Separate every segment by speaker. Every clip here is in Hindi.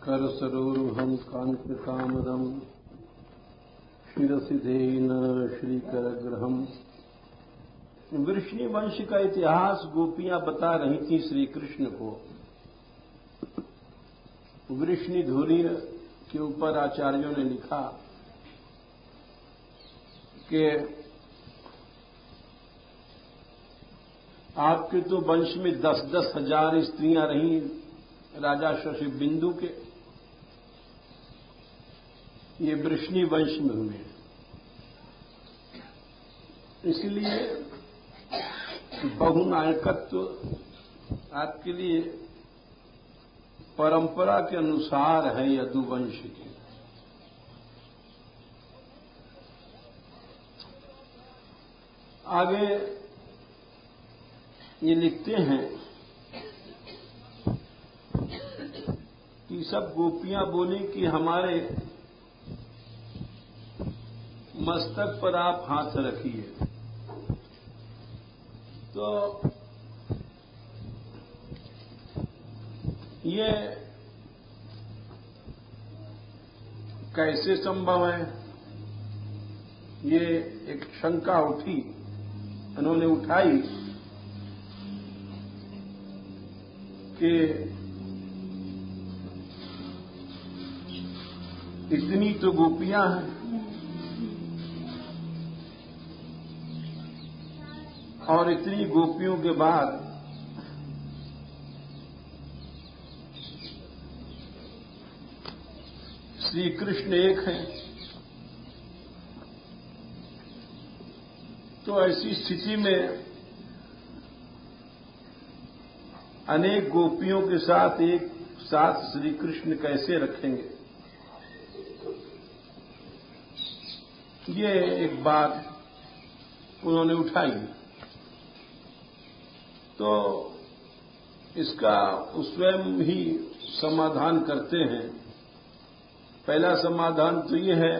Speaker 1: करसरोरुहं कान्तिकामदं शिरसिधेन श्रीकरग्रहम्। वृष्णि वंश का इतिहास गोपियां बता रही थी श्री कृष्ण को। वृष्णि धूर्य के ऊपर आचार्यों ने लिखा कि आपके तो वंश में 10-10 हजार स्त्रियां रहीं राजा शशि बिंदु के, ये वृष्णि वंश में हुए। इसलिए बहुनायकत्व आपके लिए परंपरा के अनुसार है यदुवंश के। आगे ये लिखते हैं कि सब गोपियां बोली कि हमारे मस्तक पर आप हाथ रखिए। तो ये कैसे संभव है, ये एक शंका उठी, उन्होंने उठाई कि इतनी तो गोपियां हैं और इतनी गोपियों के बाद श्री कृष्ण एक हैं। तो ऐसी स्थिति में अनेक गोपियों के साथ एक साथ श्री कृष्ण कैसे रखेंगे। ये एक बात उन्होंने उठाई। तो इसका स्वयं ही समाधान करते हैं। पहला समाधान तो ये है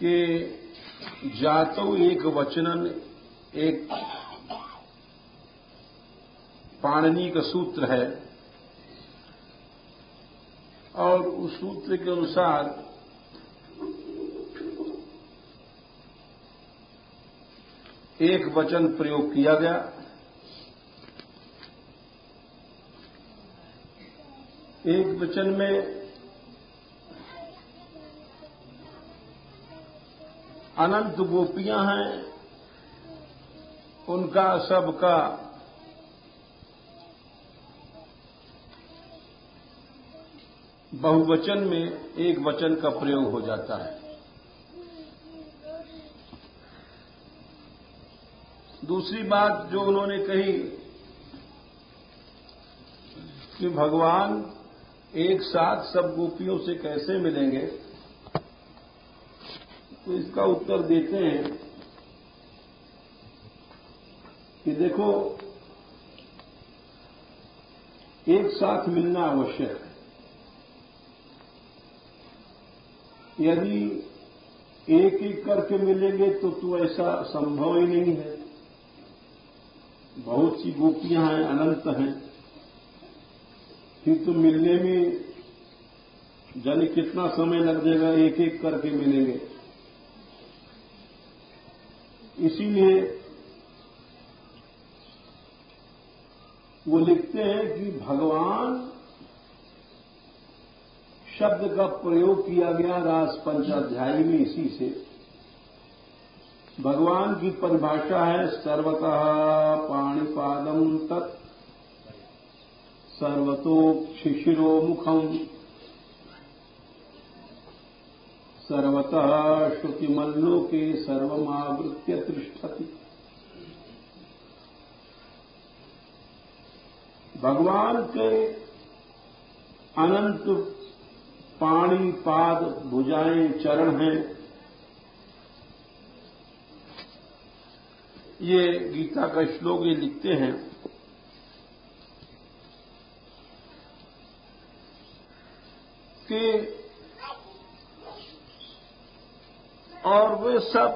Speaker 1: कि जातो एक वचनन, एक पाणिनि का सूत्र है और उस सूत्र के अनुसार एक वचन प्रयोग किया गया। एक वचन में अनंत गोपियां हैं, उनका सबका बहुवचन में एक वचन का प्रयोग हो जाता है। दूसरी बात जो उन्होंने कही कि भगवान एक साथ सब गोपियों से कैसे मिलेंगे, तो इसका उत्तर देते हैं कि देखो, एक साथ मिलना आवश्यक है। यदि एक एक करके मिलेंगे तो ऐसा संभव ही नहीं है। बहुत सी गोपियां हैं, अनंत हैं, फिर तो मिलने में जाने कितना समय लग जाएगा, एक एक करके मिलेंगे। इसीलिए वो लिखते हैं कि भगवान शब्द का प्रयोग किया गया रास पंचाध्यायी में इसी से। भगवान की परिभाषा है सर्वतः पाणिपादम तत् सर्वतोक्षिशिरोमुखम सर्वतः श्रुतिमल्लोके सर्वमावृत्य तिष्ठति। भगवान के अनंत पाणी, पाद, भुजाएं, चरण हैं। ये गीता का श्लोक ये लिखते हैं कि और वे सब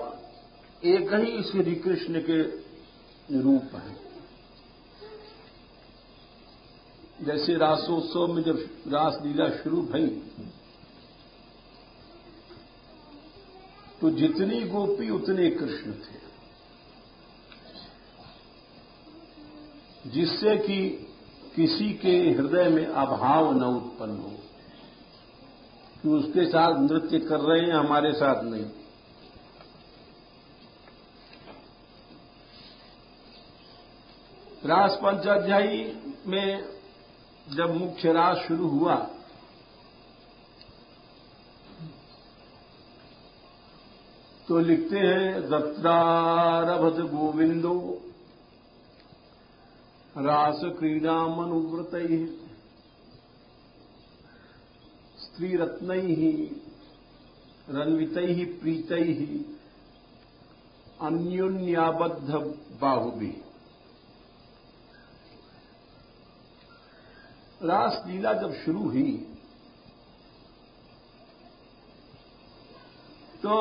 Speaker 1: एक ही श्री कृष्ण के रूप हैं। जैसे रासोत्सव में जब रासलीला शुरू भई तो जितनी गोपी उतने कृष्ण थे, जिससे कि किसी के हृदय में अभाव न उत्पन्न हो कि उसके साथ नृत्य कर रहे हैं, हमारे साथ नहीं। रास पंचाध्यायी में जब मुख्य रास शुरू हुआ तो लिखते हैं दत्रारभत गोविंदो रास क्रीडामनुव्रतैः स्त्रीरत्नैः रन्वितैः प्रीतैः अन्योन्याबद्ध बाहुभिः। रासलीला जब शुरू हुई तो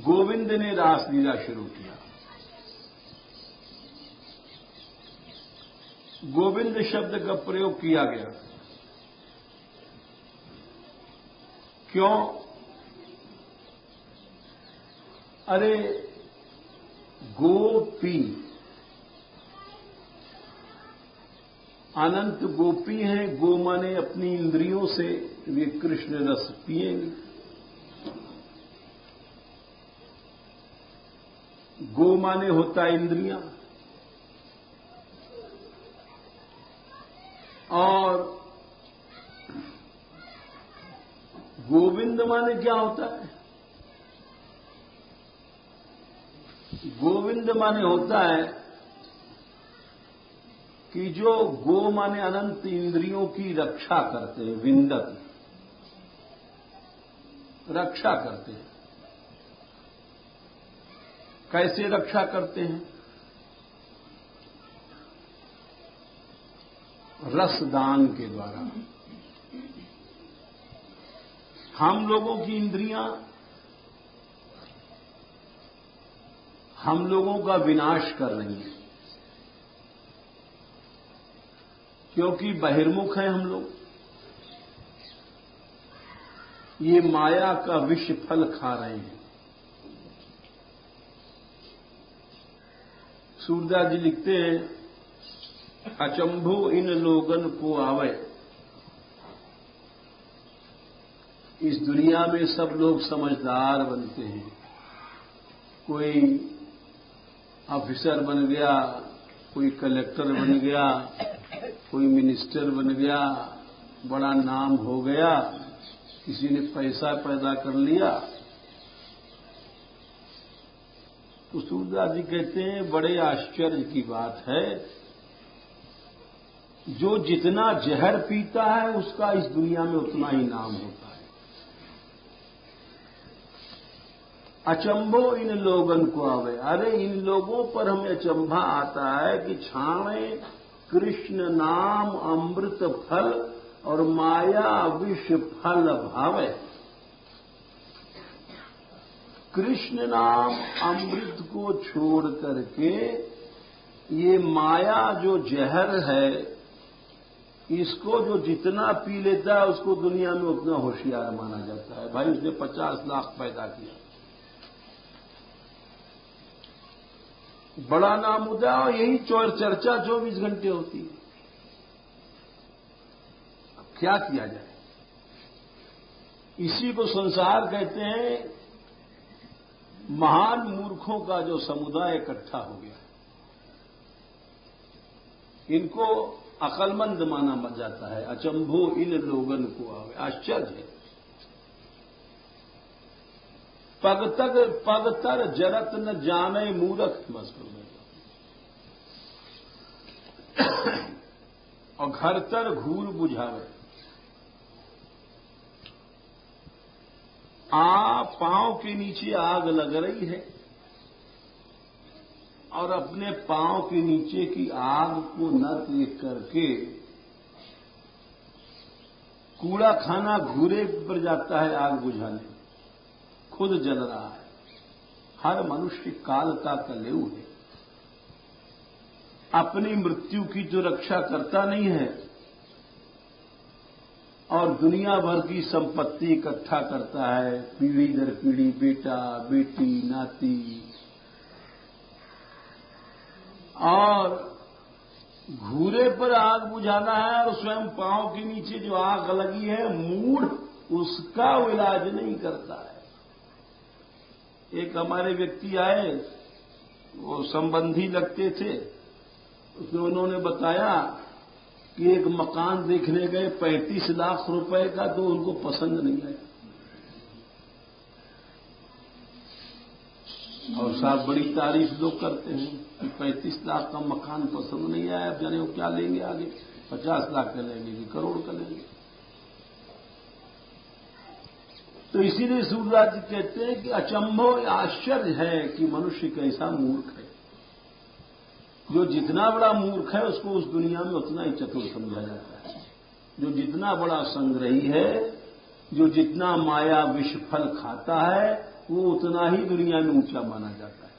Speaker 1: गोविंद ने रासलीला शुरू किया। गोविंद शब्द का प्रयोग किया गया। क्यों? अरे गोपी, अनंत गोपी हैं। गो माने अपनी इंद्रियों से वे कृष्ण रस पिएंगे। गो माने होता है इंद्रियां, और गोविंद माने क्या होता है? गोविंद माने होता है कि जो गो माने अनंत इंद्रियों की रक्षा करते हैं, विंदत, रक्षा करते हैं। कैसे रक्षा करते हैं? रसदान के द्वारा। हम लोगों की इंद्रियां हम लोगों का विनाश कर रही हैं, क्योंकि बहिर्मुख हैं हम लोग। ये माया का विष फल खा रहे हैं। सूरदास जी लिखते हैं अचंभो इन लोगन को आवे। इस दुनिया में सब लोग समझदार बनते हैं। कोई ऑफिसर बन गया, कोई कलेक्टर बन गया, कोई मिनिस्टर बन गया, बड़ा नाम हो गया, किसी ने पैसा पैदा कर लिया। तो सूरदास जी कहते हैं बड़े आश्चर्य की बात है, जो जितना जहर पीता है उसका इस दुनिया में उतना ही नाम होता है। अचंभो इन लोगन को आवे। अरे इन लोगों पर हमें अचंभा आता है कि छाणे कृष्ण नाम अमृत फल और माया विष फल भावे। कृष्ण नाम अमृत को छोड़ करके ये माया जो जहर है, इसको जो जितना पी लेता है उसको दुनिया में उतना होशियार माना जाता है। भाई उसने 50 लाख पैदा किया, बड़ा नाम होता है, और यही चर्चा 24 घंटे होती है। अब क्या किया जाए? इसी को संसार कहते हैं महान मूर्खों का जो समुदाय इकट्ठा हो गया। इनको अकलमंद माना जाता है। अचंभो इन लोगन को आवे। आश्चर्य है। पगतर जरत न जाने मूरख मस्कुर में, और घर तर घूर बुझावे। पांव के नीचे आग लग रही है और अपने पांव के नीचे की आग को न देख करके कूड़ा खाना घूरे पर जाता है आग बुझाने, खुद जल रहा है। हर मनुष्य कालता का लेऊ है। अपनी मृत्यु की जो रक्षा करता नहीं है और दुनिया भर की संपत्ति इकट्ठा करता है, पीढ़ी दर पीढ़ी, बेटा बेटी नाती, और घूरे पर आग बुझाना है और स्वयं पांव के नीचे जो आग लगी है मूढ़, उसका वो इलाज नहीं करता है। एक हमारे व्यक्ति आए, वो संबंधी लगते थे, उसमें उन्होंने बताया कि एक मकान देखने गए 35 लाख रुपए का, तो उनको पसंद नहीं आया। और साहब बड़ी तारीफ लोग करते हैं कि 35 लाख का मकान पसंद नहीं आया, अब जाने वो क्या लेंगे आगे, 50 लाख का लेंगे कि करोड़ का लेंगे। तो इसीलिए सूर्यराज कहते हैं कि अचंभो आश्चर्य है कि मनुष्य कैसा मूर्ख है। जो जितना बड़ा मूर्ख है उसको उस दुनिया में उतना ही चतुर समझा जाता है। जो जितना बड़ा संग्रही है, जो जितना माया विष फल खाता है, वो उतना ही दुनिया में ऊंचा माना जाता है।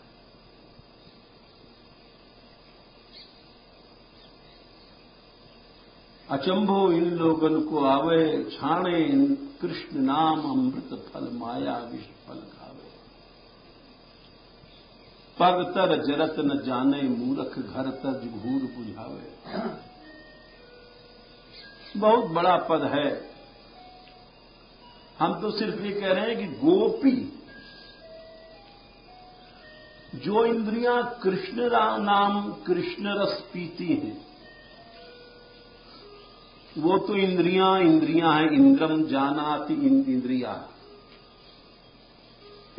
Speaker 1: अचंभो इन लोगन को आवे, छाणे कृष्ण नाम अमृत फल, माया विष फल खावे। पग तर जरत न जाने, मूर्ख घर तर घूर बुझावे। बहुत बड़ा पद है। हम तो सिर्फ ये कह रहे हैं कि गोपी, जो इंद्रियां कृष्ण नाम कृष्ण रस पीती हैं, वो तो इंद्रियां हैं। इंद्रम जानाति इंद्रिया,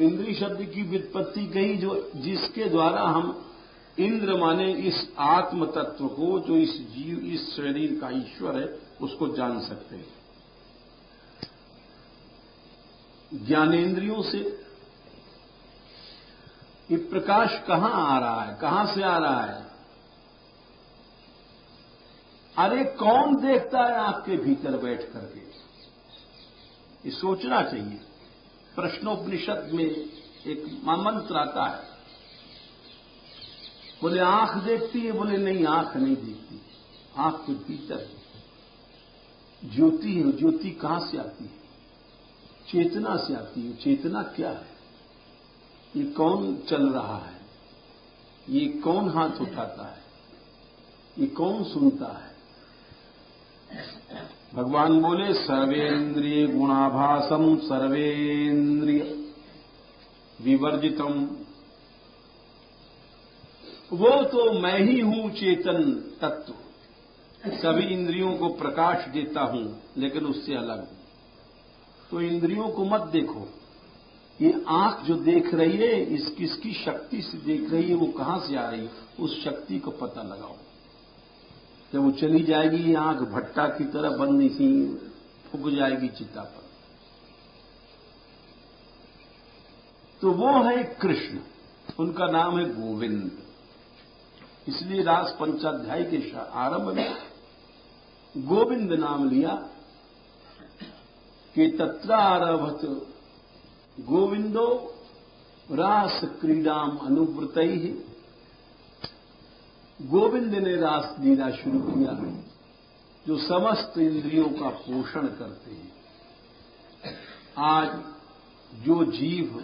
Speaker 1: इंद्रिय शब्द की व्युत्पत्ति कही, जो जिसके द्वारा हम इंद्र माने इस आत्म तत्व को, जो इस जीव, इस शरीर का ईश्वर है, उसको जान सकते हैं ज्ञानेन्द्रियों से। ये प्रकाश कहां आ रहा है, कहां से आ रहा है? अरे कौन देखता है आपके भीतर बैठ करके? ये सोचना चाहिए। प्रश्नोपनिषद में एक मंत्र आता है, बोले आंख देखती है, बोले नहीं आंख नहीं देखती, आंख के भीतर ज्योति है। ज्योति कहां से आती है? चेतना से आती है। चेतना क्या है? ये कौन चल रहा है? ये कौन हाथ उठाता है? ये कौन सुनता है? भगवान बोले सर्वेन्द्रिय गुणाभासम सर्वेन्द्रिय विवर्जितम। वो तो मैं ही हूं चेतन तत्व, सभी इंद्रियों को प्रकाश देता हूं, लेकिन उससे अलग हूं। तो इंद्रियों को मत देखो। ये आंख जो देख रही है, इस किसकी शक्ति से देख रही है, वो कहां से आ रही है, उस शक्ति को पता लगाओ। जब वो चली जाएगी, ये आंख भट्टा की तरह बंद सी फूक जाएगी चिता पर। तो वो है कृष्ण, उनका नाम है गोविंद। इसलिए रास पंचाध्याय के आरंभ में गोविंद नाम लिया कि तत्रारभत गोविंदो रास क्रीडाम अनुव्रतैहि। गोविंद ने रास लीला शुरू किया, जो समस्त इंद्रियों का पोषण करते हैं। आज जो जीव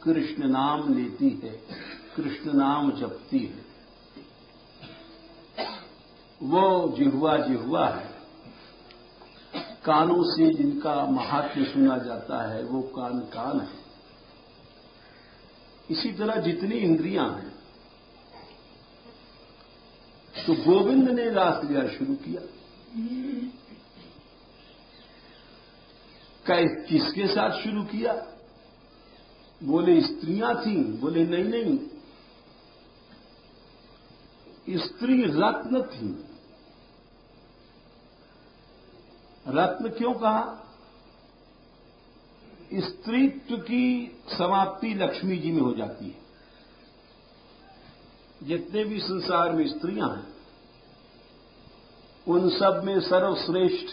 Speaker 1: कृष्ण नाम लेती है, कृष्ण नाम जपती है, वो जिह्वा जिह्वा है। कानों से जिनका महात्म्य सुना जाता है, वो कान कान है। इसी तरह जितनी इंद्रियां हैं, तो गोविंद ने रास लीला शुरू किया। किसके साथ शुरू किया? बोले स्त्रियां थीं। बोले नहीं नहीं, स्त्री रत्न थी। रत्न क्यों कहा? स्त्रीत्व की समाप्ति लक्ष्मी जी में हो जाती है। जितने भी संसार में स्त्रियां हैं, उन सब में सर्वश्रेष्ठ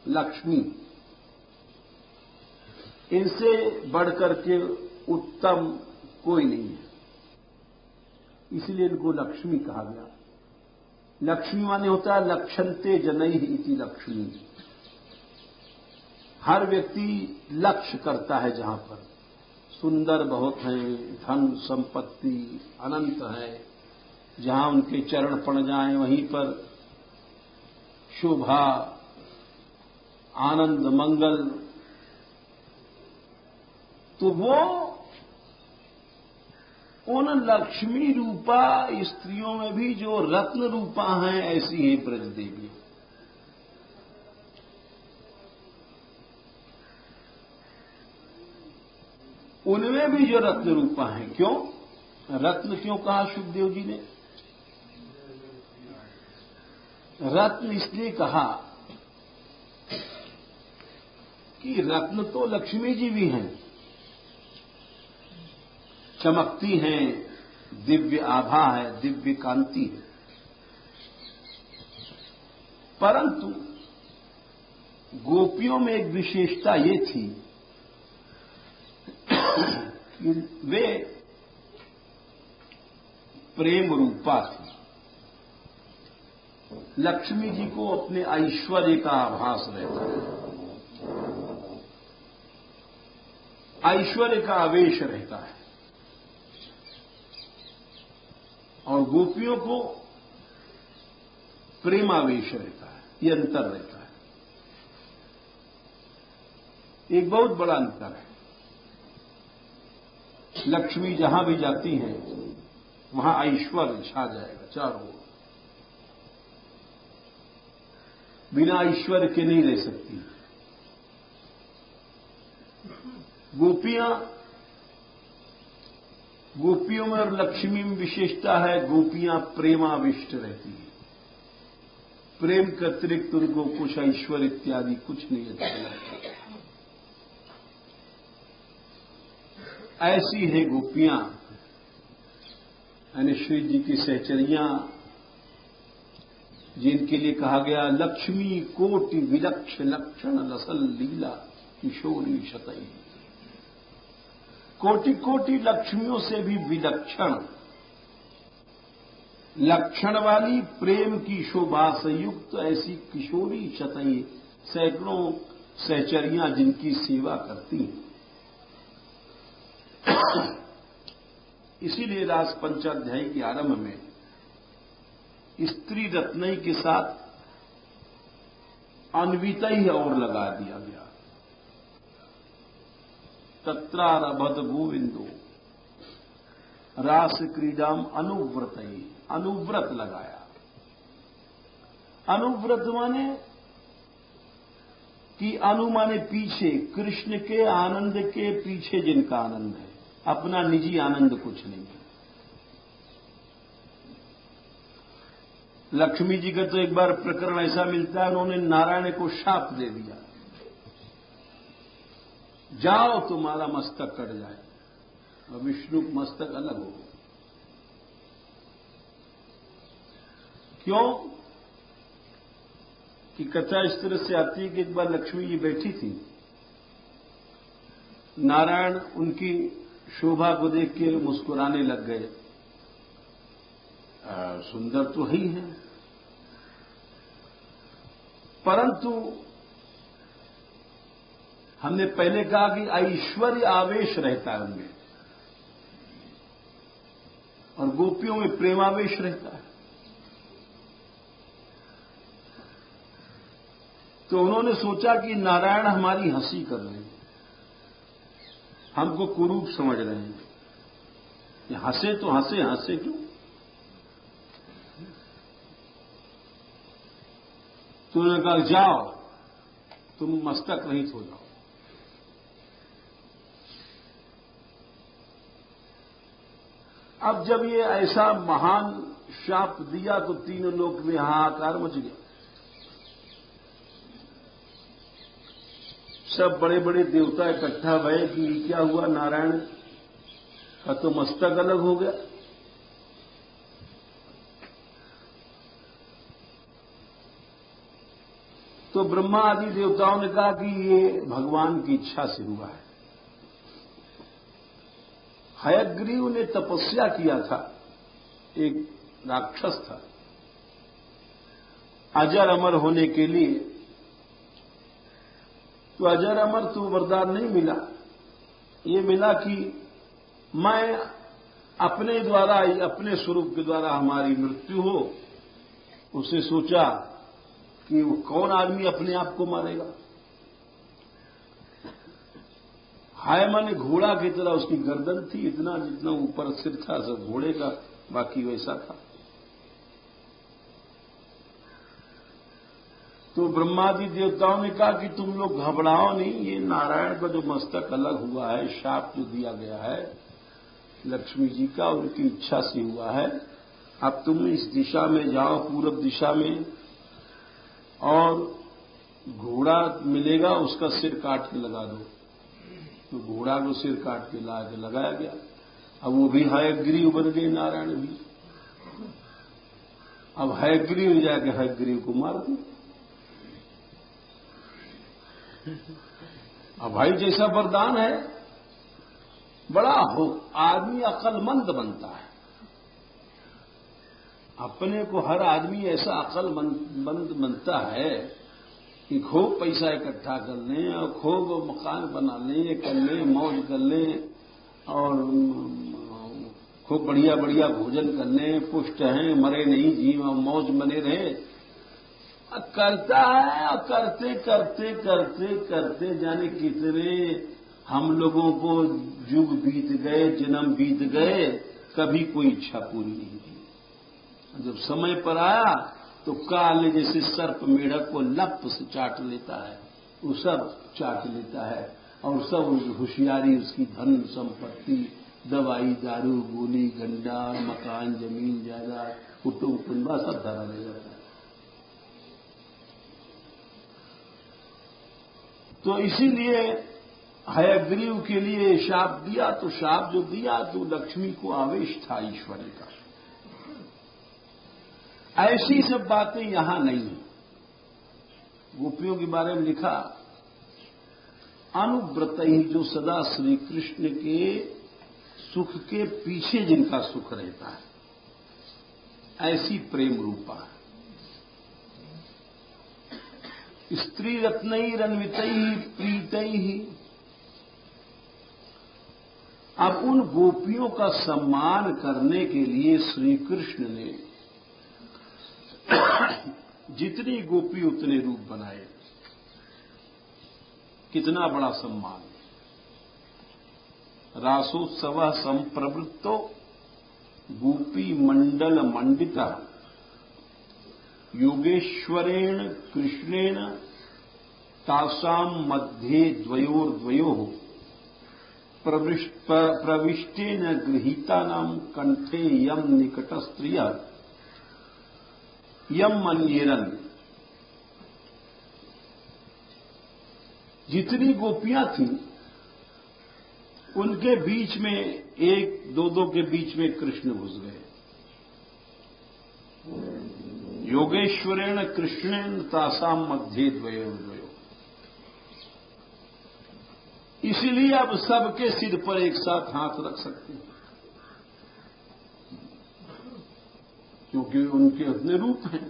Speaker 1: लक्ष्मी, इनसे बढ़कर के उत्तम कोई नहीं है। इसलिए इनको लक्ष्मी कहा गया। लक्ष्मी माने होता है लक्षन्ते जनैः इति लक्ष्मी। हर व्यक्ति लक्ष्य करता है जहां पर सुंदर बहुत हैं, धन संपत्ति अनंत है, जहां उनके चरण पड़ जाएं वहीं पर शोभा आनंद मंगल, तो वो उन लक्ष्मी रूपा स्त्रियों में भी जो रत्न रूपा हैं ऐसी हैं ब्रज देवी। उनमें भी जो रत्न रूपा हैं, क्यों रत्न क्यों कहा सुखदेव जी ने? रत्न इसलिए कहा कि रत्न तो लक्ष्मी जी भी हैं, चमकती हैं, दिव्य आभा है, दिव्य कांति है, परंतु गोपियों में एक विशेषता ये थी कि वे प्रेम रूपा थी। लक्ष्मी जी को अपने ऐश्वर्य का आभास रहता है, ऐश्वर्य का आवेश रहता है, और गोपियों को प्रेमावेश रहता है। ये अंतर रहता है, एक बहुत बड़ा अंतर है। लक्ष्मी जहां भी जाती हैं वहां ऐश्वर्य छा जाएगा चारों ओर, बिना ऐश्वर्य के नहीं रह सकती। गोपियों में और लक्ष्मी में विशेषता है, गोपियां प्रेमाविष्ट रहती हैं, प्रेम के अतिरिक्त उनको कुछ ऐश्वर्य इत्यादि कुछ नहीं अच्छा लगता। ऐसी है गोपियां, यानी श्री जी की सहचरियां, जिनके लिए कहा गया लक्ष्मी कोटि विलक्ष लक्षण लसल लीला किशोरी शतई। कोटि कोटि लक्ष्मियों से भी विलक्षण लक्षण वाली प्रेम की शोभा से युक्त ऐसी किशोरी शतई, सैकड़ों सहचरियां जिनकी सेवा करती हैं। इसीलिए रास पंचाध्यायी के आरंभ में स्त्री रत्नई के साथ अन्वितई और लगा दिया गया। तत्रारभत गोविंदो रास क्रीडाम अनुव्रतई, अनुव्रत लगाया। अनुव्रत माने कि अनु माने पीछे, कृष्ण के आनंद के पीछे जिनका आनंद है, अपना निजी आनंद कुछ नहीं है। लक्ष्मी जी का तो एक बार प्रकरण ऐसा मिलता है, उन्होंने नारायण को शाप दे दिया, जाओ तुम्हारा मस्तक कट जाए, और विष्णु का मस्तक अलग हो। क्यों? कि कथा इस तरह से आती है कि एक बार लक्ष्मी जी बैठी थी, नारायण उनकी शोभा को देख के मुस्कुराने लग गए। सुंदर तो ही है, परंतु हमने पहले कहा कि ऐश्वर्य आवेश रहता है उनमें, और गोपियों में प्रेमावेश रहता है। तो उन्होंने सोचा कि नारायण हमारी हंसी कर रहे हैं, हमको कुरूप समझ रहे हैं, ये हंसे तो हंसे, हंसे क्यों? तो उन्होंने कहा जाओ तुम मस्तक रहित हो जाओ। अब जब ये ऐसा महान शाप दिया तो तीनों लोक में हाहाकार मच गया। सब बड़े बड़े देवता इकट्ठा भये कि क्या हुआ, नारायण का तो मस्तक अलग हो गया। तो ब्रह्मा आदि देवताओं ने कहा कि ये भगवान की इच्छा से हुआ है। हयग्रीव ने तपस्या किया था, एक राक्षस था, अजर अमर होने के लिए तो अजर अमर तो वरदान नहीं मिला। ये मिला कि मैं अपने द्वारा, अपने स्वरूप के द्वारा हमारी मृत्यु हो। उसे सोचा कि वो कौन आदमी अपने आप को मारेगा। हाय माने घोड़ा की तरह उसकी गर्दन थी, इतना जितना ऊपर सिर था सब घोड़े का, बाकी वैसा था। तो ब्रह्मादि देवताओं ने कहा कि तुम लोग घबराओ नहीं, ये नारायण का जो मस्तक अलग हुआ है, शाप जो दिया गया है लक्ष्मी जी का, उनकी इच्छा से हुआ है। अब तुम इस दिशा में जाओ, पूरब दिशा में, और घोड़ा मिलेगा, उसका सिर काट के लगा दो। तो घोड़ा को सिर काट के ला के लगाया गया। अब वो भी हयग्रीव बन गए, नारायण भी। अब हयग्रीव जाके हयग्रीव को मार दो। अब भाई जैसा वरदान है, बड़ा हो आदमी अक्लमंद बनता है। अपने को हर आदमी ऐसा अक्लमंद बनता है कि खूब पैसा इकट्ठा कर लें और खूब मकान बना लें, कर लें, मौज कर लें, और खूब बढ़िया बढ़िया भोजन कर लें, पुष्ट हैं, मरे नहीं, जीव मौज बने रहे। करता है, और करते करते करते करते जाने कितने हम लोगों को युग बीत गए, जन्म बीत गए, कभी कोई इच्छा पूरी नहीं की। जब समय पर आया तो काल जैसे सर्प मेढक को लप से चाट लेता है, वो सब चाट लेता है, और सब होशियारी उसकी धन संपत्ति, दवाई दारू गोली गंडा मकान जमीन जायदाद कुटुंब कुंबा सब धरा ले जाता है। तो इसीलिए हयग्रीव के लिए शाप दिया। तो शाप जो दिया तो लक्ष्मी को आवेश था ईश्वरी का। ऐसी सब बातें यहां नहीं है। गोपियों के बारे में लिखा, अनुव्रत ही, जो सदा श्री कृष्ण के सुख के पीछे जिनका सुख रहता है, ऐसी प्रेम रूपा है। स्त्री रत्नई रन्वितई प्रीतई। अब उन गोपियों का सम्मान करने के लिए श्री कृष्ण ने जितनी गोपी उतने रूप बनाए। कितना बड़ा सम्मान। रासोत्सव संप्रवृत्तो गोपी मंडल मंडिता योगेश्वरेण कृष्णेन तासाम मध्ये द्वयोर्द्वयोः प्रविष्टेन गृहीतानां कंठे यम निकटस्त्रिय यम मन्येरन। जितनी गोपियां थीं उनके बीच में एक दो दो के बीच में कृष्ण घुस गए। योगेश्वरेण कृष्णेन तासाम मध्ये द्वयोर्द्वयोः। इसीलिए अब सबके सिर पर एक साथ हाथ रख सकते हैं, क्योंकि उनके अपने रूप हैं।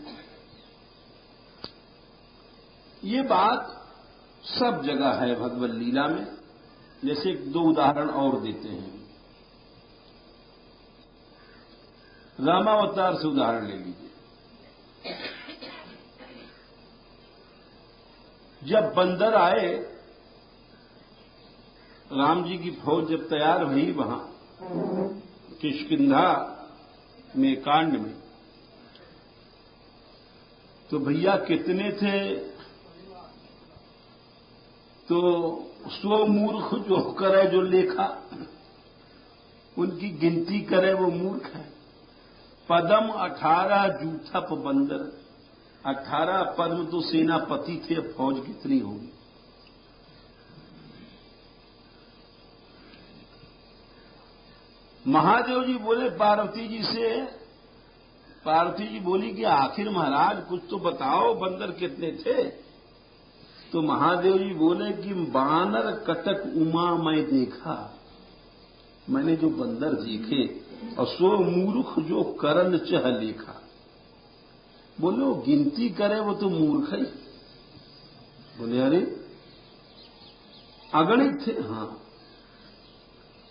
Speaker 1: ये बात सब जगह है भगवत लीला में। जैसे दो उदाहरण और देते हैं। रामावतार से उदाहरण ले लीजिए। जब बंदर आए, राम जी की फौज जब तैयार हुई वहां किष्किंधा में कांड में, तो भैया कितने थे? तो सो मूर्ख जो करे जो लेखा, उनकी गिनती करे वो मूर्ख है। पदम 18 जूथप बंदर, 18 पद्म तो सेनापति थे, फौज कितनी होगी? महादेव जी बोले पार्वती जी से, पार्वती जी बोली कि आखिर महाराज कुछ तो बताओ, बंदर कितने थे? तो महादेव जी बोले कि बानर कटक उमा मैं देखा, मैंने जो बंदर देखे, और सो मूर्ख जो करन चह लेखा। बोले वो गिनती करे वो तो मूर्ख ही। बोले अरे अगणित थे, हाँ।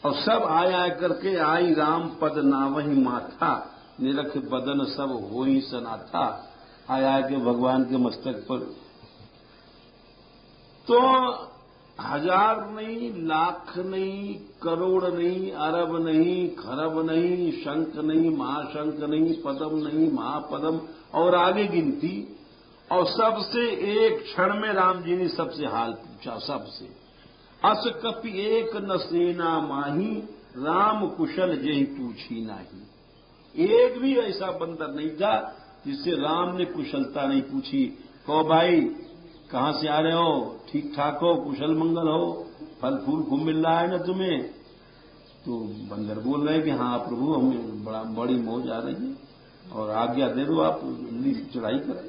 Speaker 1: और सब आया करके आई राम पद नावहि माथा, निरख बदन सब होई सनाथा। आया के भगवान के मस्तक पर तो 1000 नहीं, लाख नहीं, करोड़ नहीं, अरब नहीं, खरब नहीं, शंख नहीं, महाशंख नहीं, पदम नहीं, महापदम और आगे गिनती। और सबसे एक क्षण में राम जी ने सबसे हाल पूछा, सबसे। अस कपि एक न सेना माही, राम कुशल जेहि पूछी नाही। एक भी ऐसा बंदर नहीं था जिससे राम ने कुशलता नहीं पूछी। कहो भाई कहां से आ रहे हो, ठीक ठाक हो, कुशल मंगल हो, फल फूल खूब मिल रहा है ना तुम्हें? तो बंदर बोल रहे हैं कि हाँ प्रभु, हमें बड़ी मौज आ रही है और आज्ञा दे दो, आप जल्दी से चढ़ाई करें।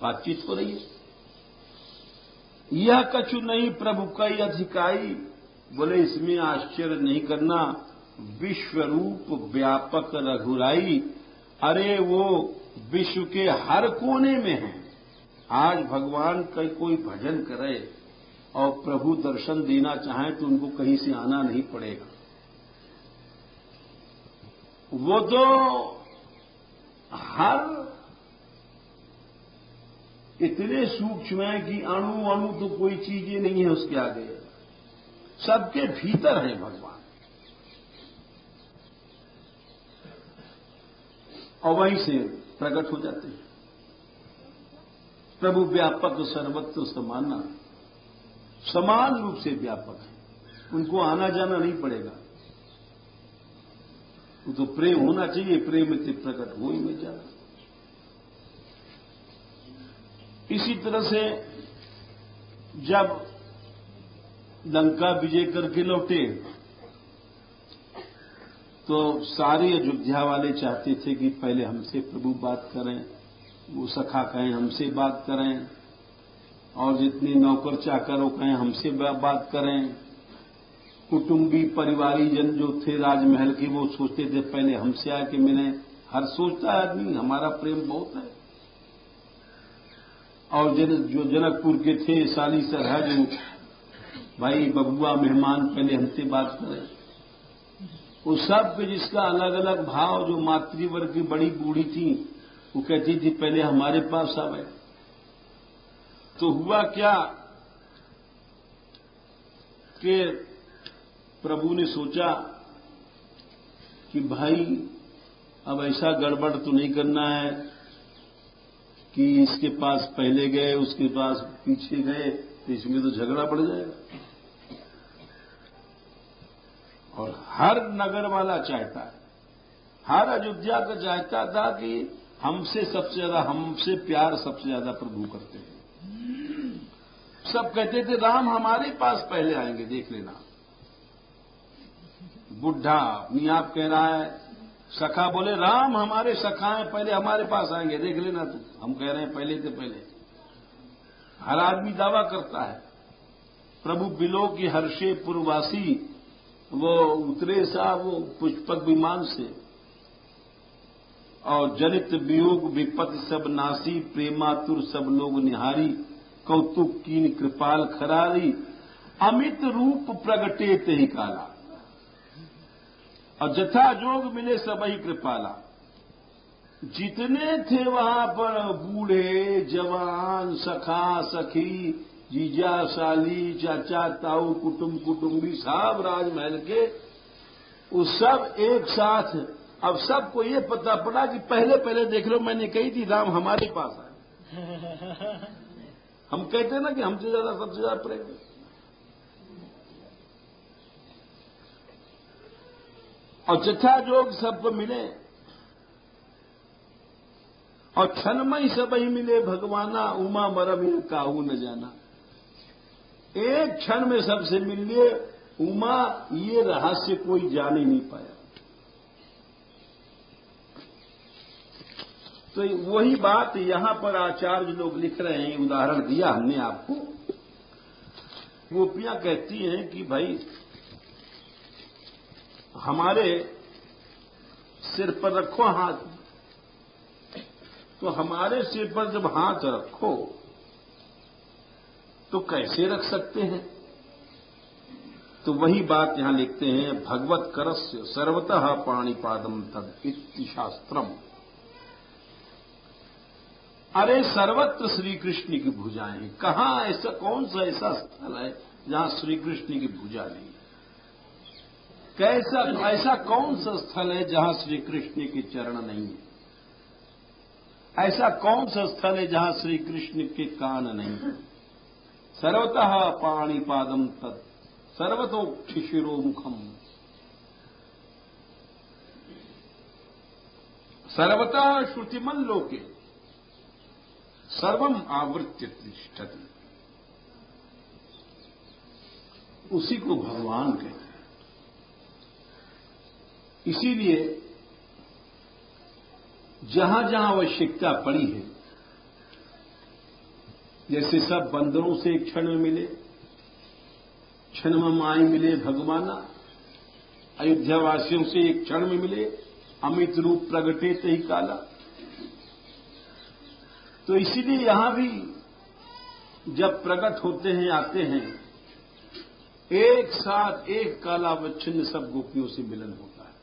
Speaker 1: बातचीत हो रही है। यह कछु नहीं प्रभु कई अधिकाई, बोले इसमें आश्चर्य नहीं करना, विश्व रूप व्यापक रघुराई। अरे वो विश्व के हर कोने में है। आज भगवान का कोई भजन करे और प्रभु दर्शन देना चाहे तो उनको कहीं से आना नहीं पड़ेगा। वो तो हर इतने सूक्ष्म है कि अणु अणु तो कोई चीज ही नहीं है उसके आगे, सबके भीतर है भगवान। और वहीं से प्रकट हो जाते हैं। प्रभु व्यापक सर्वत्र समाना, समान रूप से व्यापक है, उनको आना जाना नहीं पड़ेगा। वो तो प्रेम होना चाहिए, प्रेम में प्रकट हो ही में जाना। इसी तरह से जब लंका विजय करके लौटे तो सारे अयोध्या वाले चाहते थे कि पहले हमसे प्रभु बात करें, वो सखा कहें हमसे बात करें, और जितने नौकर चाकर हो कहें हमसे बात करें। कुटुंबी परिवारी जन जो थे राजमहल के, वो सोचते थे पहले हमसे आके मिलें। हर सोचता है आदमी हमारा प्रेम बहुत है। और जो जनकपुर के थे साली सरहज, भाई बबुआ मेहमान पहले हमसे बात करें। उस सब के जिसका अलग अलग भाव, जो मातृवर्ग की बड़ी बूढ़ी थी वो कहती थी पहले हमारे पास आवे। तो हुआ क्या कि प्रभु ने सोचा कि भाई अब ऐसा गड़बड़ तो नहीं करना है कि इसके पास पहले गए उसके पास पीछे गए, तो इसमें तो झगड़ा बढ़ जाएगा। और हर नगर वाला चाहता है, हर अयोध्या का चाहता था कि हमसे सबसे ज्यादा, हमसे प्यार सबसे ज्यादा प्रभु करते हैं। सब कहते थे राम हमारे पास पहले आएंगे, देख लेना। बुढ़ा अपनी आप कह रहा है, सखा बोले राम हमारे सखा हैं, पहले हमारे पास आएंगे, देख लेना तू। हम कह रहे हैं पहले से पहले। हर आदमी दावा करता है। प्रभु बिलो की हर्षे पुरवासी, वो उतरे साहब वो पुष्पक विमान से, और जनित वियोग विपत्ति सब नासी, प्रेमातुर सब लोग निहारी, कौतुक कीन कृपाल खरारी, अमित रूप प्रगटे ते ही काला। और जथा जोग मिले सबही कृपाला। जितने थे वहां पर बूढ़े जवान, सखा सखी, जीजा साली, चाचा ताऊ, कुटुंबी सब राजमहल के, वो सब एक साथ। अब सबको ये पता पड़ा कि पहले पहले देख लो, मैंने कही थी राम हमारे पास आए। हम कहते ना कि हमसे ज्यादा सबसे ज्यादा प्रेम है। और चचा जोग सबको मिले, और क्षणमय सब ही मिले भगवाना, उमा मरम काहू न जाना। एक क्षण में सबसे मिल लिए उमा, ये रहस्य कोई जान ही नहीं पाया। तो वही बात यहां पर आचार्य लोग लिख रहे हैं, उदाहरण दिया हमने आपको। गोपियां कहती हैं कि भाई हमारे सिर पर रखो हाथ। तो हमारे सिर पर जब हाथ रखो तो कैसे रख सकते हैं? तो वही बात यहां लिखते हैं, भगवत करस्य सर्वतः पाणिपादम तद इति शास्त्रम। अरे सर्वत्र श्री कृष्ण की भुजाएं हैं। कहां ऐसा, कौन सा ऐसा स्थल है जहां श्री कृष्ण की भुजा नहीं? कैसा, ऐसा कौन सा स्थल है जहां श्री कृष्ण के चरण नहीं है? ऐसा कौन सा स्थल है जहां श्री कृष्ण के कान नहीं है? सर्वतः पाणिपादम तत् सर्वतोक्षिशिरो मुखम, सर्वतः श्रुतिमन लोके सर्वम आवृत्य तिष्ठति। उसी को भगवान कहते हैं। इसीलिए जहां जहां आवश्यकता पड़ी है, जैसे सब बंदरों से एक क्षण में मिले, क्षण में माई मिले भगवाना, अयोध्यावासियों से एक क्षण में मिले, अमित रूप प्रगटे तही काला। तो इसीलिए यहां भी जब प्रकट होते हैं, आते हैं, एक साथ एक कालावच्छिन्न सब गोपियों से मिलन होता है।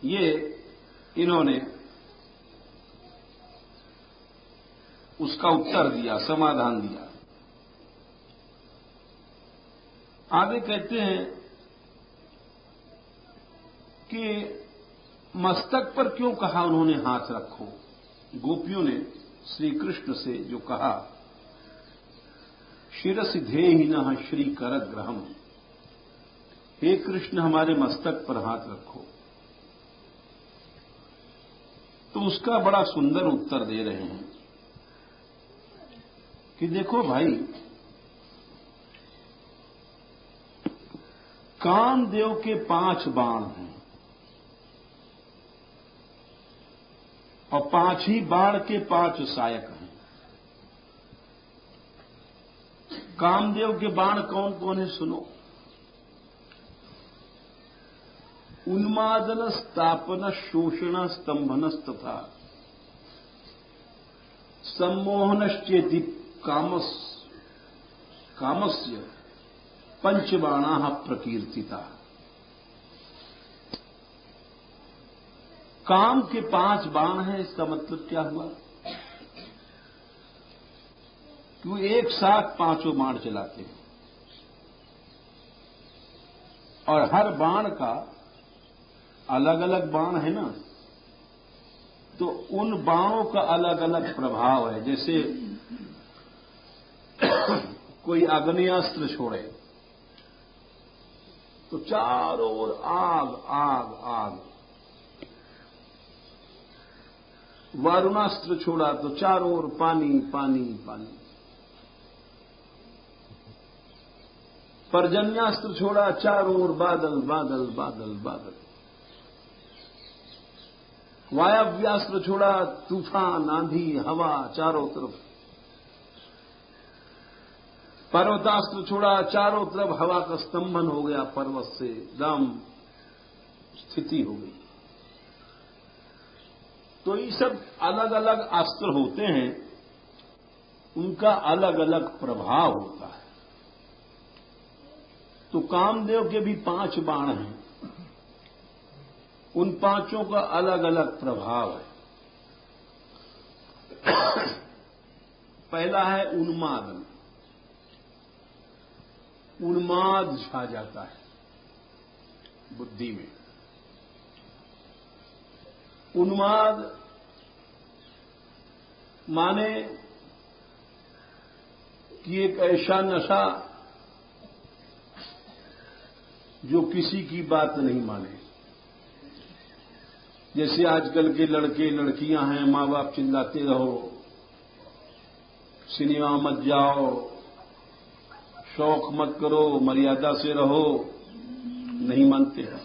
Speaker 1: ये इन्होंने उसका उत्तर दिया, समाधान दिया। आगे कहते हैं कि मस्तक पर क्यों कहा उन्होंने हाथ रखो? गोपियों ने श्री कृष्ण से जो कहा, शिरसि धेहिनः श्री करग्रहम, हे कृष्ण हमारे मस्तक पर हाथ रखो, तो उसका बड़ा सुंदर उत्तर दे रहे हैं कि देखो भाई, कामदेव के 5 बाण हैं और 5 ही बाण के 5 सहायक हैं। कामदेव के बाण कौन कौन है सुनो? उन्मादन, स्थापन, शोषण, स्तंभनस्तथा सम्मोहनश्चेति कामस्य पंचबाणाः प्रकीर्तिता। काम के 5 बाण हैं, इसका मतलब क्या हुआ? कि वो एक साथ 5 बाण चलाते हैं और हर बाण का अलग अलग बाण है ना, तो उन बाणों का अलग अलग प्रभाव है। जैसे कोई अग्नेयास्त्र छोड़े तो चारों ओर आग आग आग, वारुणास्त्र छोड़ा तो चारों ओर पानी पानी पानी, पर्जन्यास्त्र छोड़ा चारों ओर बादल बादल बादल बादल, वायव्यास्त्र छोड़ा तूफान आंधी हवा चारों तरफ, पर्वतास्त्र छोड़ा चारों तरफ हवा का स्तंभन हो गया, पर्वत से एकदम स्थिति हो गई। तो ये सब अलग अलग अस्त्र होते हैं, उनका अलग अलग प्रभाव होता है। तो कामदेव के भी 5 बाण हैं, उन 5 का अलग अलग प्रभाव है। पहला है उन्मादन, उन्माद छा जाता है बुद्धि में। उन्माद माने कि एक ऐसा नशा जो किसी की बात नहीं माने। जैसे आजकल के लड़के लड़कियां हैं, मां बाप चिल्लाते रहो, सिनेमा मत जाओ, शौक मत करो, मर्यादा से रहो, नहीं मानते हैं।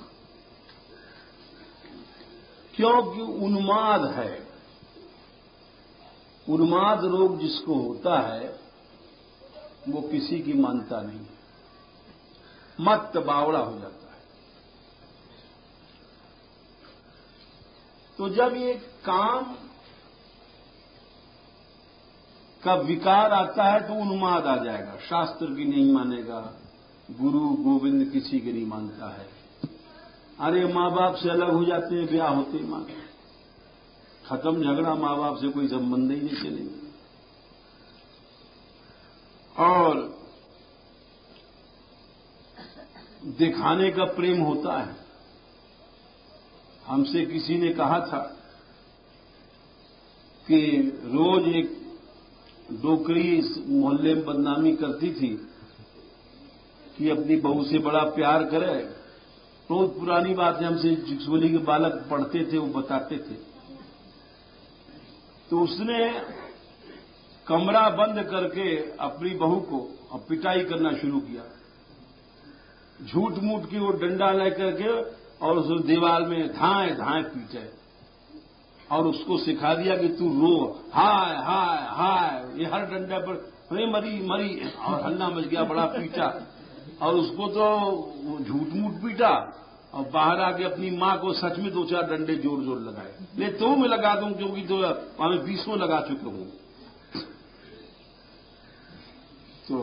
Speaker 1: क्योंकि उन्माद है। उन्माद रोग जिसको होता है वो किसी की मानता नहीं, मत्त बावड़ा हो जाता है। तो जब ये काम का विकार आता है तो उन्माद आ जाएगा, शास्त्र की नहीं मानेगा, गुरु गोविंद किसी की नहीं मानता है। अरे माँ बाप से अलग हो जाते हैं, ब्याह होते मां खत्म झगड़ा, माँ बाप से कोई संबंध ही नहीं चलेगा। और दिखाने का प्रेम होता है। हमसे किसी ने कहा था कि रोज एक डोकरी इस मोहल्ले में बदनामी करती थी कि अपनी बहू से बड़ा प्यार करे। बहुत पुरानी बात है, हमसे जिक्सोली के बालक पढ़ते थे, वो बताते थे। तो उसने कमरा बंद करके अपनी बहू को अब पिटाई करना शुरू किया, झूठ मूठ की वो डंडा लेकर के, और उस दीवार में धाए धाए पीटे, और उसको सिखा दिया कि तू रो, हाय हाय हाय, ये हर डंडे पर अरे मरी मरी, और हल्ला मच गया, बड़ा पीटा। और उसको तो झूठ मूठ पीटा, और बाहर आके अपनी मां को सच में 2-4 डंडे जोर जोर लगाए। ले तो मैं लगा दूं, क्योंकि तो वहां में 20 लगा चुके हूं। तो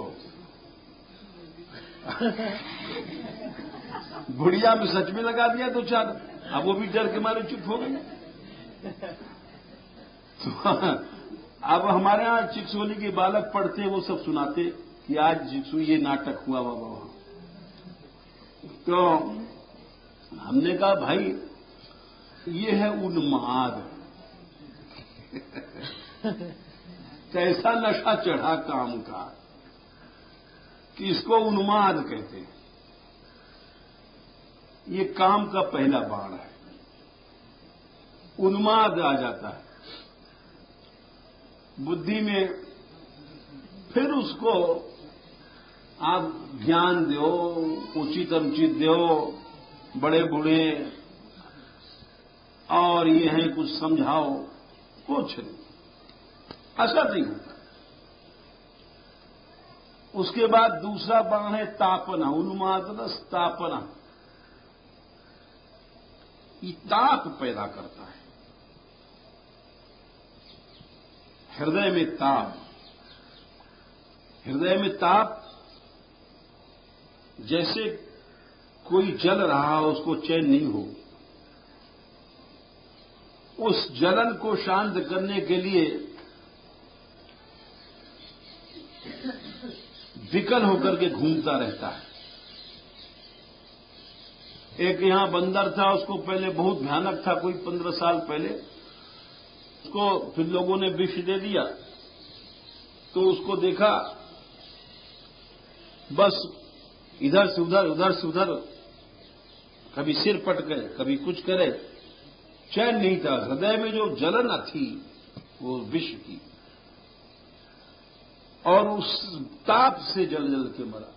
Speaker 1: बुढ़िया में सच में लगा दिया 2-4, अब वो भी डर के मारे चुप हो गई। तो अब हमारे यहां चिक्सोली के बालक पढ़ते, वो सब सुनाते कि आज चिक्सू ये नाटक हुआ बाबा वहां। तो हमने कहा भाई ये है उन्माद। कैसा नशा चढ़ा काम का कि इसको उन्माद कहते हैं। ये काम का पहला बाण है, उन्माद आ जाता है बुद्धि में। फिर उसको आप ज्ञान दो, उचित अनुचित दो, बड़े बूढ़े और ये हैं कुछ समझाओ, कुछ नहीं, असर नहीं होता। उसके बाद दूसरा बाण है तापना, उन्माद तापना। ये ताप पैदा करता है हृदय में ताप। हृदय में ताप, जैसे कोई जल रहा हो, उसको चैन नहीं हो, उस जलन को शांत करने के लिए विकल होकर के घूमता रहता है। एक यहां बंदर था, उसको पहले बहुत भयानक था, कोई 15 साल पहले। उसको फिर लोगों ने विष दे दिया, तो उसको देखा बस इधर से उधर, उधर से उधर, कभी सिर पटके, कभी कुछ करे, चैन नहीं था। हृदय में जो जलन थी वो विष की, और उस ताप से जल जल के मरा।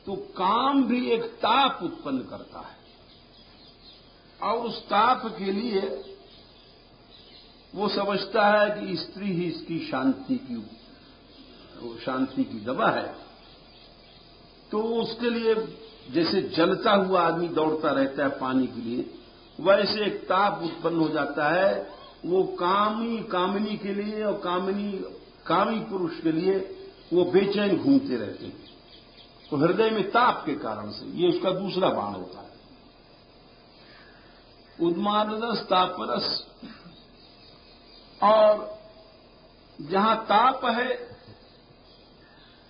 Speaker 1: तो काम भी एक ताप उत्पन्न करता है, और उस ताप के लिए वो समझता है कि स्त्री ही इसकी शांति की दवा है। तो उसके लिए जैसे जलता हुआ आदमी दौड़ता रहता है पानी के लिए, वैसे एक ताप उत्पन्न हो जाता है। वो कामिनी के लिए और कामी पुरुष के लिए वो बेचैन घूमते रहते हैं। तो हृदय में ताप के कारण से ये उसका दूसरा बाण होता है, उन्मादरस तापरस। और जहां ताप है,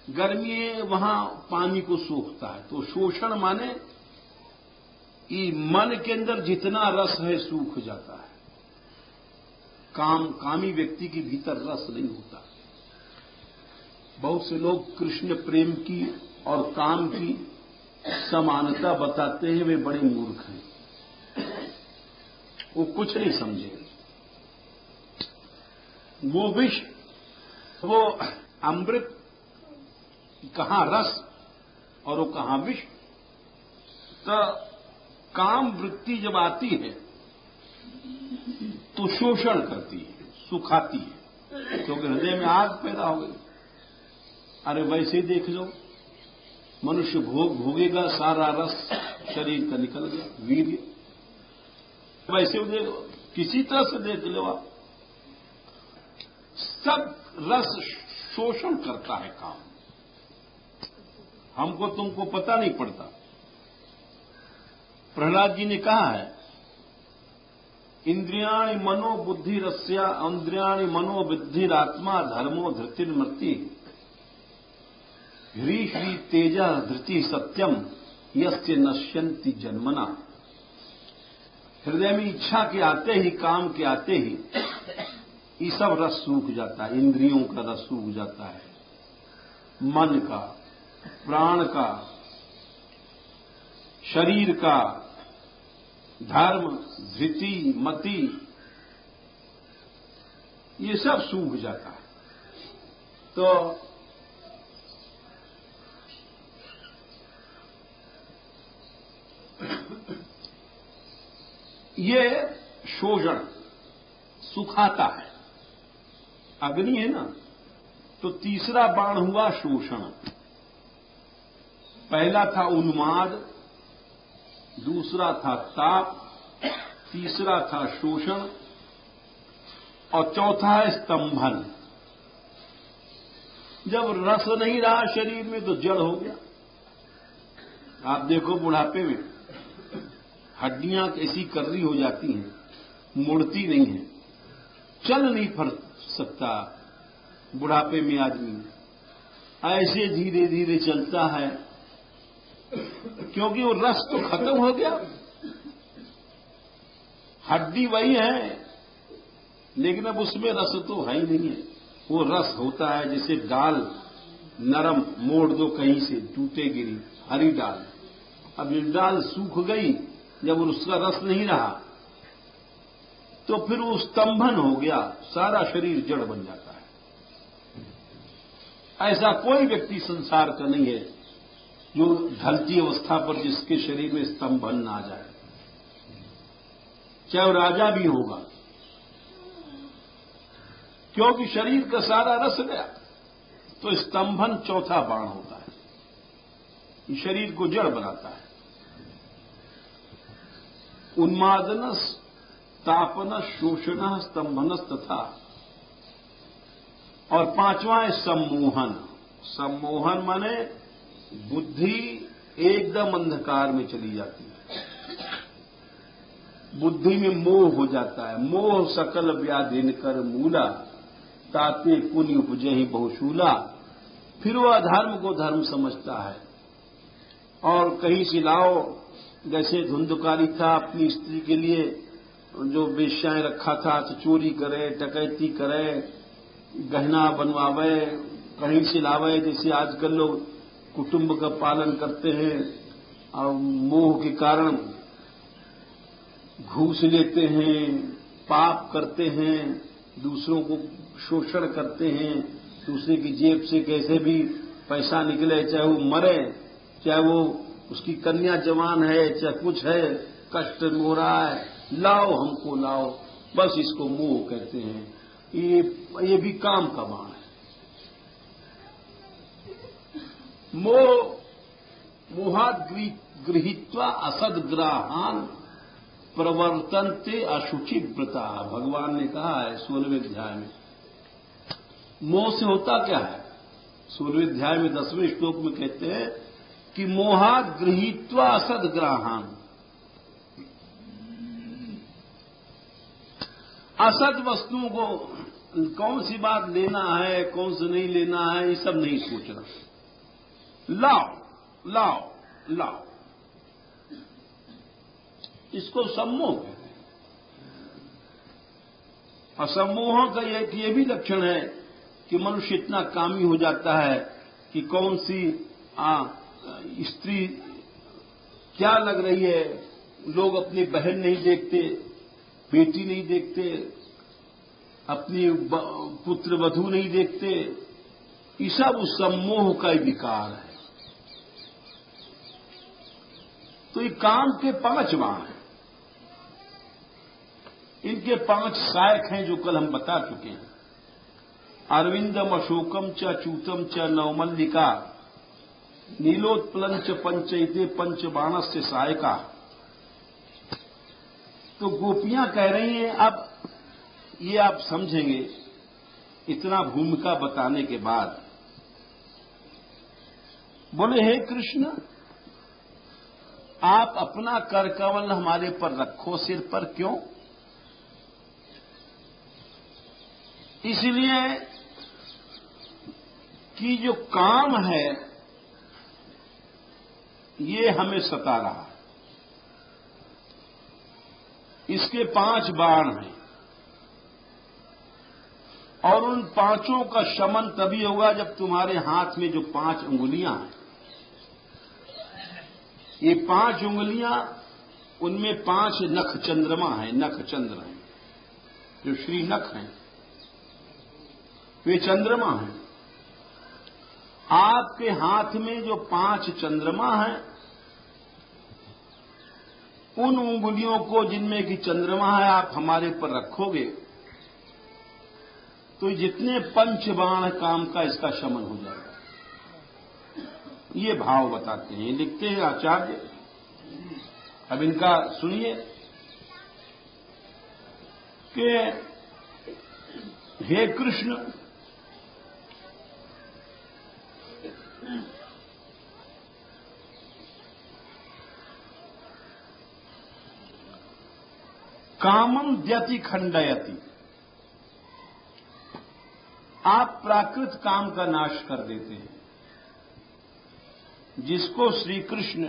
Speaker 1: गर्मी है, वहां पानी को सोखता है। तो शोषण माने कि मन के अंदर जितना रस है सूख जाता है। कामी व्यक्ति के भीतर रस नहीं होता। बहुत से लोग कृष्ण प्रेम की और काम की समानता बताते हैं, वे बड़े मूर्ख हैं, वो कुछ नहीं समझे। वो विष, वो अमृत, कहां रस और वो कहां विष। तो काम वृत्ति जब आती है तो शोषण करती है, सुखाती है, क्योंकि हृदय में आग पैदा हो गई। अरे वैसे ही देख लो, मनुष्य भोगेगा, सारा रस शरीर का निकल गया, वीर्य। वैसे देखो, किसी तरह से देख लो आप, सब
Speaker 2: रस शोषण करता है काम, हमको तुमको पता नहीं पड़ता। प्रहलाद जी ने कहा है, इंद्रियाणि मनो बुद्धि रस्या इंद्रियाणि मनो बुद्धिरात्मा धर्मो धृतिर्मृति ह्री श्री तेजा धृति सत्यम यस्य नश्यन्ति जन्मना। हृदय में इच्छा के आते ही, काम के आते ही ये सब रस सूख जाता है। इंद्रियों का रस सूख जाता है, मन का, प्राण का, शरीर का, धर्म, धृति, मति, ये सब सूख जाता है। तो ये शोषण सुखाता है। अग्नि है ना, तो तीसरा बाण हुआ शोषण। पहला था उन्माद, दूसरा था ताप, तीसरा था शोषण और चौथा है स्तंभन। जब रस नहीं रहा शरीर में तो जड़ हो गया। आप देखो बुढ़ापे में हड्डियां कैसी कर्री हो जाती हैं, मुड़ती नहीं है, चल नहीं फर सकता बुढ़ापे में आदमी, ऐसे धीरे धीरे चलता है, क्योंकि वो रस तो खत्म हो गया। हड्डी वही है लेकिन अब उसमें रस तो है ही नहीं है। वो रस होता है जैसे डाल नरम मोड़ दो कहीं से, टूटे गिरी हरी डाल, अब ये डाल सूख गई, जब उसका रस नहीं रहा तो फिर वो स्तंभन हो गया, सारा शरीर जड़ बन जाता है। ऐसा कोई व्यक्ति संसार का नहीं है जो ढलती अवस्था पर जिसके शरीर में स्तंभन ना आ जाए, चाहे वो राजा भी होगा, क्योंकि शरीर का सारा रस गया। तो स्तंभन चौथा बाण होता है, ये शरीर को जड़ बनाता है। उन्मादनस, तापनस, शोषण, स्तंभनस तथा। और पांचवा है सम्मोहन। सम्मोहन माने बुद्धि एकदम अंधकार में चली जाती है, बुद्धि में मोह हो जाता है। मोह सकल व्याधिन कर मूला, ताते पुण्य उपजहि बहुशूला। फिर वो अधर्म को धर्म समझता है और कहीं से लाओ, जैसे धुंधकारी था अपनी स्त्री के लिए जो वेश्याएं रखा था, तो चोरी करे, डकैती करे, गहना बनवावे, कहीं से लावे। जैसे आजकल लोग कुटुंब का पालन करते हैं और मोह के कारण घूस लेते हैं, पाप करते हैं, दूसरों को शोषण करते हैं, दूसरे की जेब से कैसे भी पैसा निकले, चाहे वो मरे, चाहे वो उसकी कन्या जवान है, चाहे कुछ है, कष्ट हो रहा है, लाओ हमको लाओ, बस इसको मोह कहते हैं। ये भी काम का बाण है। मोहाद गृहीत्वा असदग्राहान प्रवर्तन्ते अशुचि व्रता। भगवान ने कहा है 16वें अध्याय में। मोह से होता क्या है? 16वें अध्याय में 10वें श्लोक में कहते हैं कि मोहाद गृहीत्वा असदग्राहान, असद वस्तुओं को कौन सी बात लेना है, कौन सी नहीं लेना है, ये सब नहीं सोचना। लाओ लाओ लाओ, इसको सम्मोह कहते हैं। असम्मोह का ये भी लक्षण है कि मनुष्य इतना कामी हो जाता है कि कौन सी स्त्री क्या लग रही है, लोग अपनी बहन नहीं देखते, बेटी नहीं देखते, अपनी पुत्र वधू नहीं देखते, ये सब उस सम्मोह का ही विकार है। तो ये काम के 5 बाण हैं। इनके 5 सहायक हैं जो कल हम बता चुके हैं। अरविंदम अशोकम च अच्यूतम च नवमल्लिका नीलोत्पलं च पंचैते पंच बाणस्य सहायका। तो गोपियां कह रही हैं, अब ये आप समझेंगे इतना भूमिका बताने के बाद बोले, हे कृष्ण, आप अपना कर कमल हमारे पर रखो सिर पर। क्यों? इसलिए कि जो काम है ये हमें सता रहा है। इसके 5 बाण हैं और उन 5 का शमन तभी होगा जब तुम्हारे हाथ में जो 5 उंगलियां हैं, ये 5 उंगलियां, उनमें 5 नख चंद्रमा हैं, नख चंद्र हैं, जो श्री नख हैं वे चंद्रमा हैं। आपके हाथ में जो 5 चंद्रमा हैं, उन उंगलियों को जिनमें कि चंद्रमा है आप हमारे पर रखोगे तो जितने 5 बाण काम का इसका शमन हो जाएगा। ये भाव बताते हैं, लिखते हैं आचार्य। अब इनका सुनिए कि हे कृष्ण, कामम द्यति खंडयति, आप प्राकृत काम का नाश कर देते हैं। जिसको श्री कृष्ण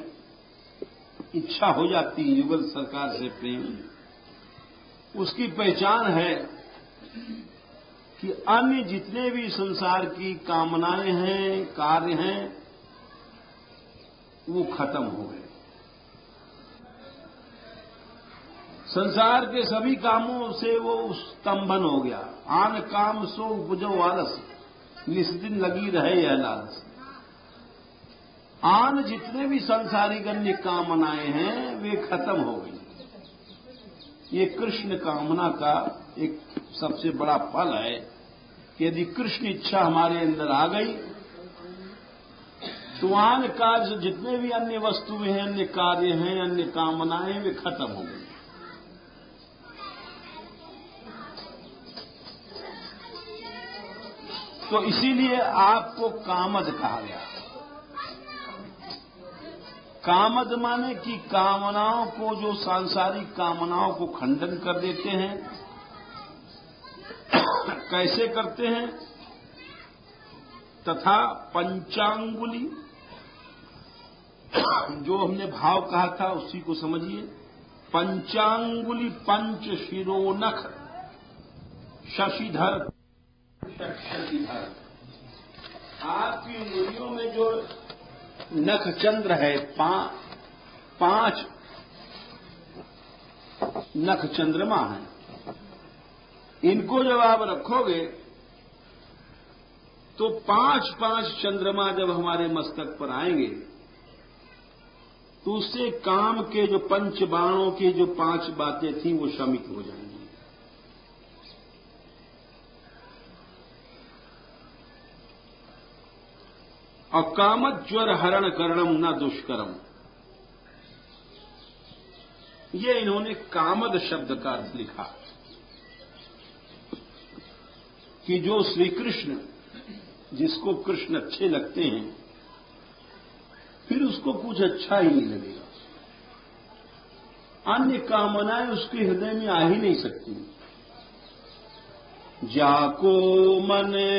Speaker 2: इच्छा हो जाती है युगल सरकार से प्रेम, उसकी पहचान है कि अन्य जितने भी संसार की कामनाएं हैं, कार्य हैं, वो खत्म हो गए। संसार के सभी कामों से वो स्तंभन हो गया। आन काम सो उपजो आलस, निस्दिन लगी रहे यह लालस। आन जितने भी सांसारिक अन्य कामनाएं हैं वे खत्म हो गई। ये कृष्ण कामना का एक सबसे बड़ा फल है कि यदि कृष्ण इच्छा हमारे अंदर आ गई तो आन कार्य जितने भी अन्य वस्तुएं हैं, अन्य कार्य हैं, अन्य कामनाएं, वे खत्म हो गई। तो इसीलिए आपको कामद कहा गया। कामद माने कि कामनाओं को, जो सांसारिक कामनाओं को खंडन कर देते हैं। कैसे करते हैं? तथा पंचांगुली, जो हमने भाव कहा था उसी को समझिए। पंचांगुली पंच शिरोनख शशिधर, शशिधर, आपकी उंगलियों में जो नख चंद्र है, 5 नख चंद्रमा हैं, इनको जब आप रखोगे तो 5 चंद्रमा जब हमारे मस्तक पर आएंगे तो उससे काम के जो 5 बाणों की जो 5 बातें थी वो शमित हो जाएंगी। और कामद ज्वर हरण करणम न दुष्करम, ये इन्होंने कामद शब्द का अर्थ लिखा कि जो श्री कृष्ण, जिसको कृष्ण अच्छे लगते हैं, फिर उसको कुछ अच्छा ही नहीं लगेगा। अन्य कामनाएं उसके हृदय में आ ही नहीं सकती। जाको मने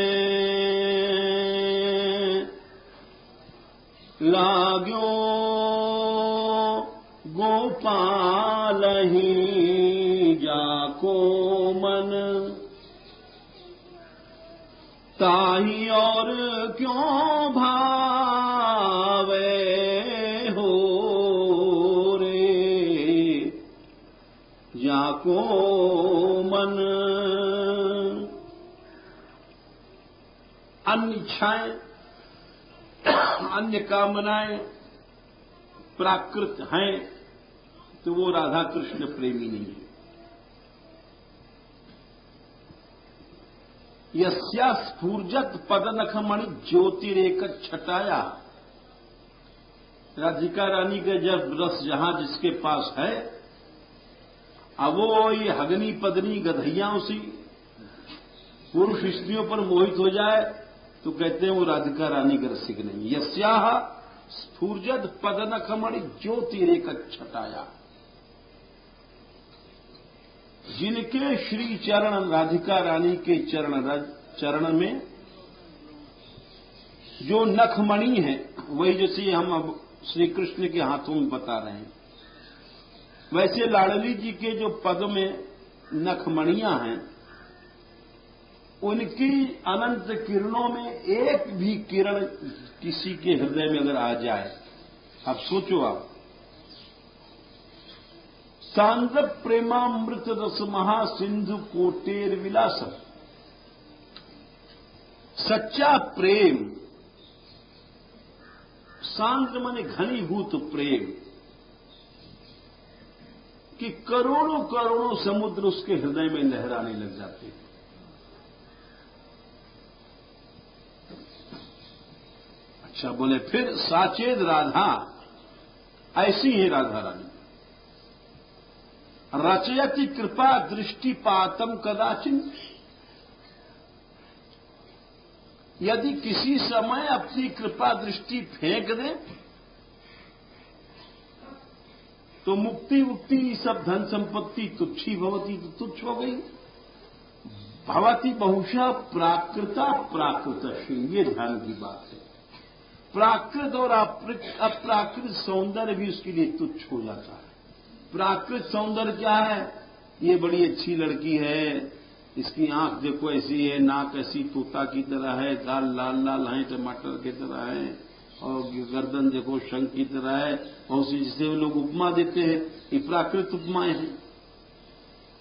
Speaker 2: लाग्यो गोपाल ही, जाको मन ताही और क्यों भावे हो रे, जाको मन। अन्य इच्छाएं, अन्य कामनाएं प्राकृत हैं तो वो राधा कृष्ण प्रेमी नहीं है। यस्या स्फूर्जत पदनखमणि ज्योतिरेक छटाया, राधिका रानी के जब रस जहां जिसके पास है, अब वो ये हगनी पदनी गधैया उसी पुरुष स्त्रियों पर मोहित हो जाए तो कहते हैं वो राधिका रानी का रसिक नहीं। यस्याह स्फूर्जद पदनखमणि ज्योतिरेक छटाया, जिनके श्री चरण राधिका रानी के चरण में जो नखमणि है, वही जैसे हम अब श्री कृष्ण के हाथों में बता रहे हैं, वैसे लाडली जी के जो पद में नखमणियां हैं, उनकी अनंत किरणों में एक भी किरण किसी के हृदय में अगर आ जाए, अब सोचो आप, सांद्र प्रेमामृत रस महा सिंधु कोटेर विलास, सच्चा प्रेम, सांद्र माने घनीभूत प्रेम, कि करोड़ों करोड़ों समुद्र उसके हृदय में लहराने लग जाते हैं। अच्छा बोले फिर साचेत राधा, ऐसी है राधा रानी। रचयति कृपा दृष्टिपातम कदाचिन, यदि किसी समय अपनी कृपा दृष्टि फेंक दे तो मुक्ति मुक्ति सब धन संपत्ति तुच्छी भवती, तो तुच्छ हो गई। भवती बहुशः प्राकृता प्राकृतश्री, ये ध्यान की बात है। प्राकृत और अप्राकृत सौंदर्य भी उसके लिए तुच्छ हो जाता है। प्राकृत सौंदर्य क्या है? ये बड़ी अच्छी लड़की है, इसकी आंख देखो ऐसी है, नाक ऐसी तोता की तरह है, गाल लाल लाल है टमाटर की तरह है, और गर्दन देखो शंख की तरह है, और उसी जिसे वो लोग उपमा देते हैं, ये प्राकृत उपमाएं हैं।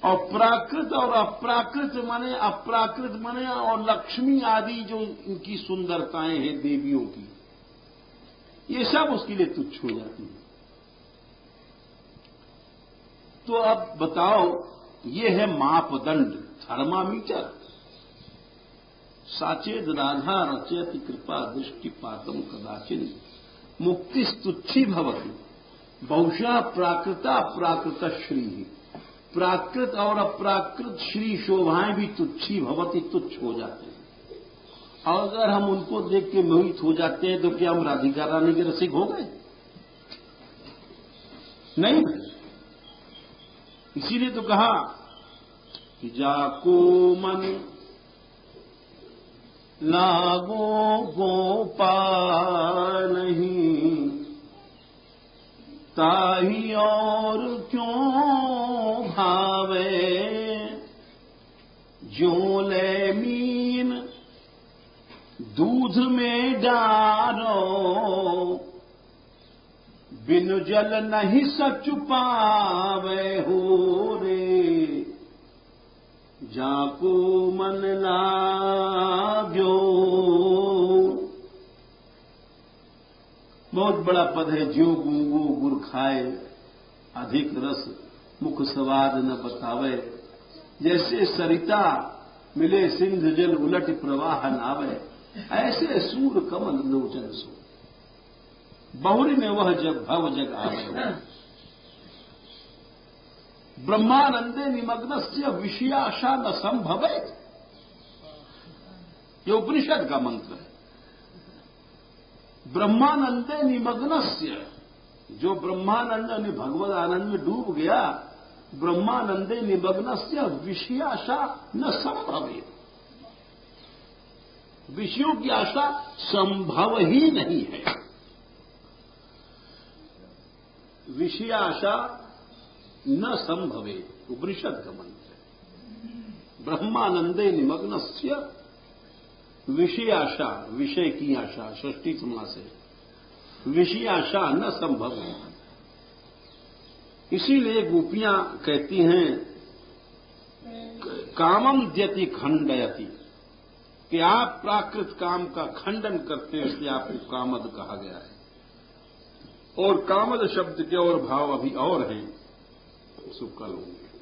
Speaker 2: और प्राकृत और अप्राकृत माने और लक्ष्मी आदि जो इनकी सुंदरताएं हैं देवियों की, ये सब उसके लिए तुच्छ हो जाती है। तो अब बताओ, ये है मापदंड, थर्मामीटर। साचेत राधा रचयति कृपा दृष्टिपातम कदाचिन, मुक्तिस्तुच्छी भवति बहुशः प्राकृता प्राकृत श्री, प्राकृत और अप्राकृत श्री शोभाएं भी तुच्छी भवति, तुच्छ हो जाते हैं। और अगर हम उनको देख के मोहित हो जाते हैं तो क्या हम राधिका रानी के रसिक हो गए? नहीं। इसीलिए तो कहा कि जाको मन लागो गोपाल नहीं, ताही और क्यों भावे, जो ले मीन दूध में डालो, बिनु जल नहीं सच पावे हो रे, जाको मन लाग्यो। बहुत बड़ा पद है, ज्यों गूंगो गुर खाए, अधिक रस मुख स्वाद न बतावे, जैसे सरिता मिले सिंधु जल उलट प्रवाह नावे, ऐसे सूर कमल लोचन सो, बहुरी में वह जग भव जग आवे। ब्रह्मानंदे निमग्नस्य विषयाशा न संभवेत्, ये उपनिषद का मंत्र है। ब्रह्मानंदे निमग्नस्य, जो ब्रह्मानंद भगवद आनंद में डूब गया, ब्रह्मानंदे निमग्नस्य विषयाशा न संभवेत्, विषयों की आशा संभव ही नहीं है। विषयाशा न संभवे, उपनिषद का मंत्र है। ब्रह्मानंदे निमग्नस्य विषयाशा, विषय की आशा, षष्ठी समास है, विषयाशा न संभव है। इसीलिए गोपियां कहती हैं कामम द्यति खंडयति, कि आप प्राकृत काम का खंडन करते हैं, इसलिए आपको कामद कहा गया है। और कामद शब्द के और भाव अभी और हैं, सो कल होंगे।